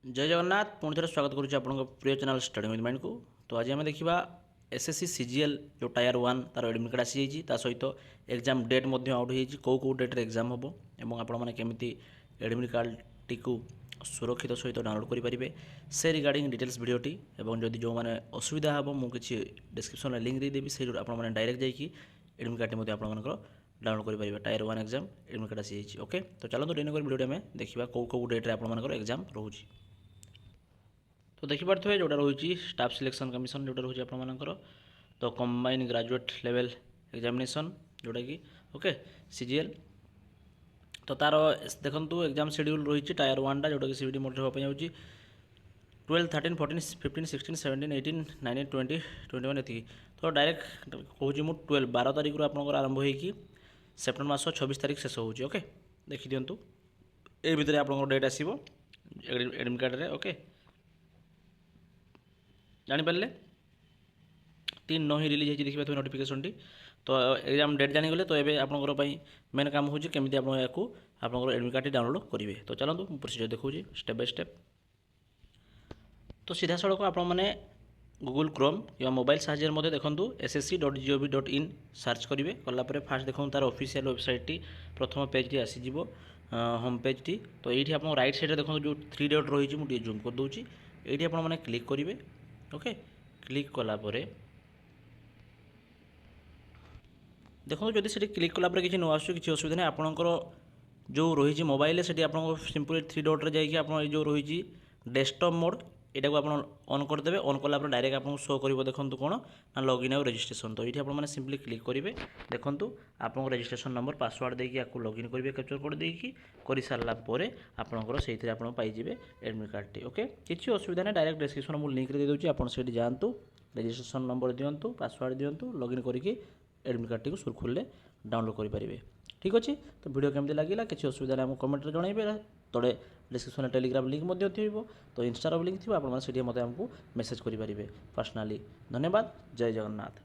जय जगन्नाथ पुणी थे स्वागत करुच्ची आप प्रिय चैनल स्टडी विथ माइंड को। तो आज आम देखा एसएससी सीजीएल जो टायर 1 तार एडमिट कार्ड आसी सहित एग्जाम डेट आउट हो कौ डेट्रे एग्जाम हम और आपमती एडमिट कार्ड टी सुरक्षित सहित डाउनलोड करेंगे से रिगार्डिंग डिटेल्स भिडटी और जदि जो मैंने असुविधा हम मुझे डिस्क्रिप्शन में लिंक देदेवी से आपने डायरेक्ट जाकि एडमिट कार्ड आप डाउनलोड करेंगे टायर 1 एग्जाम एडमिट कार्ड आसी ओके। तो चलो डेन वीडियो में देखा कौ डेट्रे आप एग्जाम रोचे। तो देखिपे जोटा रही स्टाफ सिलेक्शन कमिशन जोटा रही आपर तो कंबाइन ग्रेजुएट लेवल एग्जामिनेशन जोटा कि ओके सीजीएल। तो तार देखो एग्जाम शेड्यूल रही टायर 1 टा जोटा कि सीबीटी मोड होगा जाऊँगी 12, 13, 14, 15, 16, 17, 18, 19, 20, 21 एति। तो डायरेक्ट कहूँ मुझे 12 तारिख आप आरंभ हो सेप्टेम्बर मास 26 तारिख शेष हो ओके। देखी दिंतु ये भितर आप डेट आसो एडमिट कार्ड रे ओके जानीपारे 3/9 ही रिलीज देखिए देखिए नोटिफिकेशन टी। तो एग्जाम डेट जानीगले तो ये आपंकर मेन काम हो केमी आप एडमिट कार्ड डाउनलोड करेंगे। तो चलते प्रोसीजर देखो स्टेप बाय स्टेप। तो सीधा सड़क आपने गूगल क्रोम या मोबाइल साहाय्य देखूँ ssc.gov.in सर्च करेंगे कलापर फास्ट देखो तार ऑफिशियल वेबसाइट टी प्रथम पेज टी आसीज होम पेज टी। तो ये आप राइट साइड देखो जो 3 डॉट रही मुझे जूम कर दूसरी ये आपने क्लिक करेंगे ओके। क्लिक कलापर देखो जब से क्लिक कलापर किसी न आस कि असुविधा नहीं आपंकर जो रही मोबाइल से आप सिंपल 3 डॉट जाकि आप जो रही डेस्कटॉप मोड यहाँ को आप ऑन करदे ऑन कलापर डायरेक्ट आपको शो कर देखो कौन ना लॉगिन आउ रजिस्ट्रेशन। तो ये आपने सिंपली क्लिक करेंगे देखो आपको रजिस्ट्रेशन नंबर पासवर्ड देकी आपको लॉगिन करेंगे कैप्चर कोड देकी कर सारापर आपंकर से पाइबे एडमिट कार्ड टी ओके। किसी असुविधा नहीं डायरेक्ट डिस्क्रिप्शन मुझे लिंक दे दूँगी आप जातु रजिस्ट्रेशन नंबर दिंतु पासवर्ड दिंतु लॉगिन करके एडमिट कार्ड टी सुरखुरे डाउनलोड करेंगे। ठीक अच्छे। तो वीडियो केमती लगे किसी असुविधा नहीं कमेंट जनइबे तले डिस्क्रिप्शन टेलीग्राम लिंक थी तो इंस्टार लिंक थी आप मत मेसेज करेंगे पर्सनाली। धन्यवाद। जय जगन्नाथ।